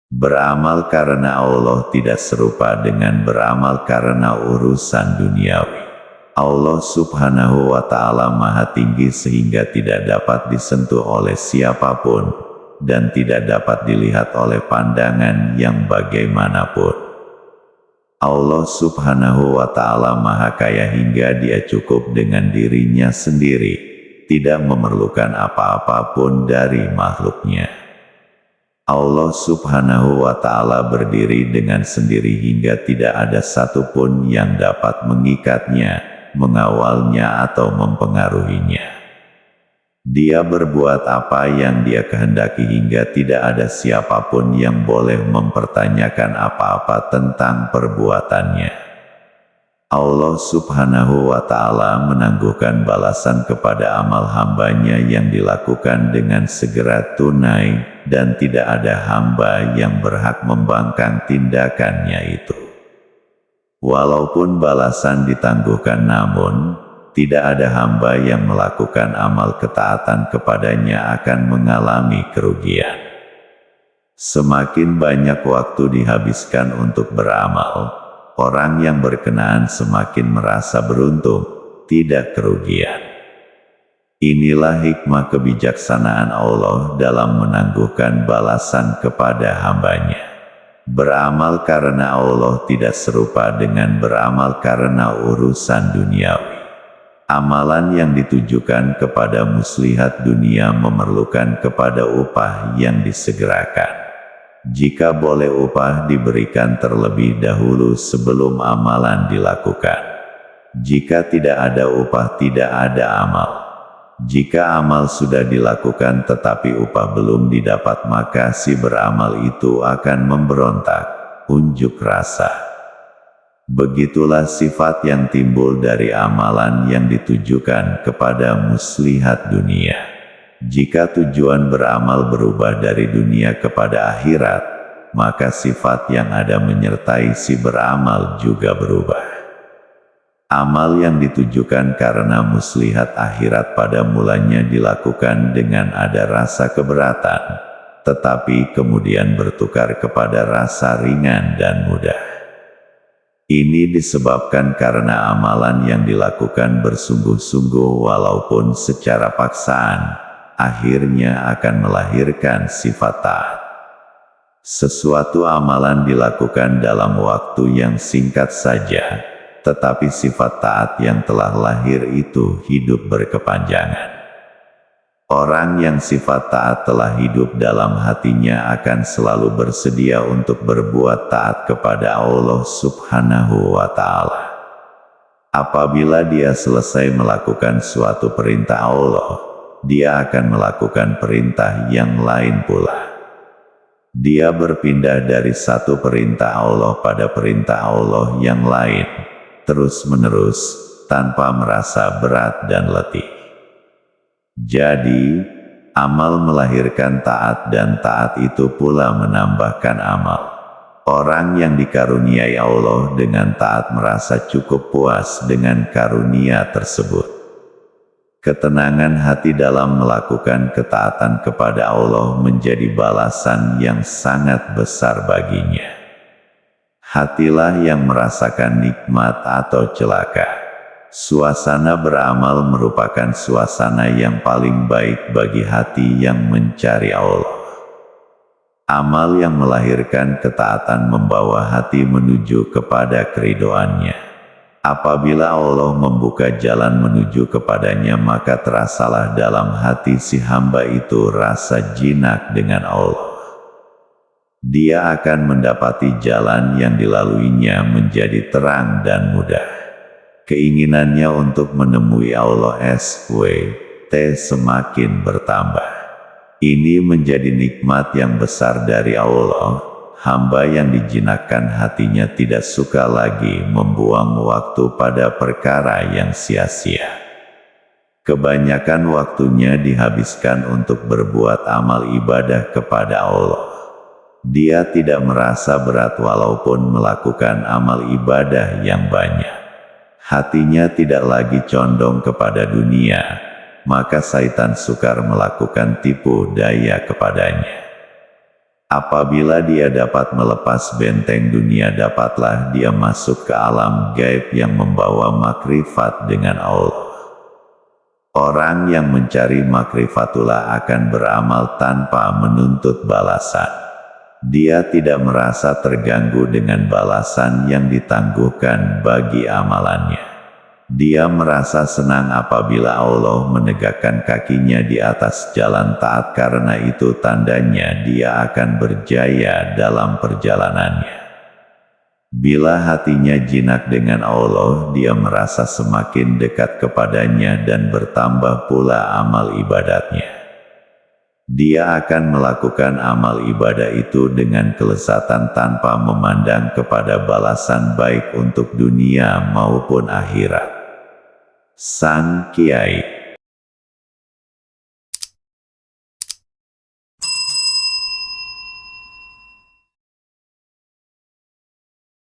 Beramal karena Allah tidak serupa dengan beramal karena urusan duniawi. Allah Subhanahu wa Ta'ala Maha Tinggi sehingga tidak dapat disentuh oleh siapapun, dan tidak dapat dilihat oleh pandangan yang bagaimanapun. Allah Subhanahu wa Ta'ala Maha Kaya hingga Dia cukup dengan dirinya sendiri, tidak memerlukan apa-apapun dari makhluknya. Allah Subhanahu wa Ta'ala berdiri dengan sendiri hingga tidak ada satupun yang dapat mengikatnya, mengawalnya atau mempengaruhinya. Dia berbuat apa yang Dia kehendaki hingga tidak ada siapapun yang boleh mempertanyakan apa-apa tentang perbuatannya. Allah Subhanahu wa Ta'ala menangguhkan balasan kepada amal hambanya yang dilakukan dengan segera tunai, dan tidak ada hamba yang berhak membangkang tindakannya itu. Walaupun balasan ditangguhkan, namun tidak ada hamba yang melakukan amal ketaatan kepadanya akan mengalami kerugian. Semakin banyak waktu dihabiskan untuk beramal, orang yang berkenaan semakin merasa beruntung, tidak kerugian. Inilah hikmah kebijaksanaan Allah dalam menangguhkan balasan kepada hambanya. Beramal karena Allah tidak serupa dengan beramal karena urusan duniawi. Amalan yang ditujukan kepada muslihat dunia memerlukan kepada upah yang disegerakan. Jika boleh, upah diberikan terlebih dahulu sebelum amalan dilakukan. Jika tidak ada upah, tidak ada amal. Jika amal sudah dilakukan tetapi upah belum didapat, maka si beramal itu akan memberontak, unjuk rasa. Begitulah sifat yang timbul dari amalan yang ditujukan kepada muslihat dunia. Jika tujuan beramal berubah dari dunia kepada akhirat, maka sifat yang ada menyertai si beramal juga berubah. Amal yang ditujukan karena muslihat akhirat pada mulanya dilakukan dengan ada rasa keberatan, tetapi kemudian bertukar kepada rasa ringan dan mudah. Ini disebabkan karena amalan yang dilakukan bersungguh-sungguh walaupun secara paksaan, akhirnya akan melahirkan sifat taat. Sesuatu amalan dilakukan dalam waktu yang singkat saja, tetapi sifat taat yang telah lahir itu hidup berkepanjangan. Orang yang sifat taat telah hidup dalam hatinya akan selalu bersedia untuk berbuat taat kepada Allah Subhanahu wa Ta'ala. Apabila dia selesai melakukan suatu perintah Allah, dia akan melakukan perintah yang lain pula. Dia berpindah dari satu perintah Allah pada perintah Allah yang lain, terus-menerus, tanpa merasa berat dan letih. Jadi, amal melahirkan taat dan taat itu pula menambahkan amal. Orang yang dikaruniai Allah dengan taat merasa cukup puas dengan karunia tersebut. Ketenangan hati dalam melakukan ketaatan kepada Allah menjadi balasan yang sangat besar baginya. Hatilah yang merasakan nikmat atau celaka. Suasana beramal merupakan suasana yang paling baik bagi hati yang mencari Allah. Amal yang melahirkan ketaatan membawa hati menuju kepada keridhoannya. Apabila Allah membuka jalan menuju kepadanya, maka terasalah dalam hati si hamba itu rasa jinak dengan Allah. Dia akan mendapati jalan yang dilaluinya menjadi terang dan mudah. Keinginannya untuk menemui Allah SWT semakin bertambah. Ini menjadi nikmat yang besar dari Allah. Hamba yang dijinakkan hatinya tidak suka lagi membuang waktu pada perkara yang sia-sia. Kebanyakan waktunya dihabiskan untuk berbuat amal ibadah kepada Allah. Dia tidak merasa berat walaupun melakukan amal ibadah yang banyak. Hatinya tidak lagi condong kepada dunia, maka syaitan sukar melakukan tipu daya kepadanya. Apabila dia dapat melepas benteng dunia, dapatlah dia masuk ke alam gaib yang membawa makrifat dengan Allah. Orang yang mencari makrifatullah akan beramal tanpa menuntut balasan. Dia tidak merasa terganggu dengan balasan yang ditangguhkan bagi amalannya. Dia merasa senang apabila Allah menegakkan kakinya di atas jalan taat, karena itu tandanya dia akan berjaya dalam perjalanannya. Bila hatinya jinak dengan Allah, dia merasa semakin dekat kepadanya dan bertambah pula amal ibadatnya. Dia akan melakukan amal ibadah itu dengan kelezatan tanpa memandang kepada balasan baik untuk dunia maupun akhirat. Sang Kiai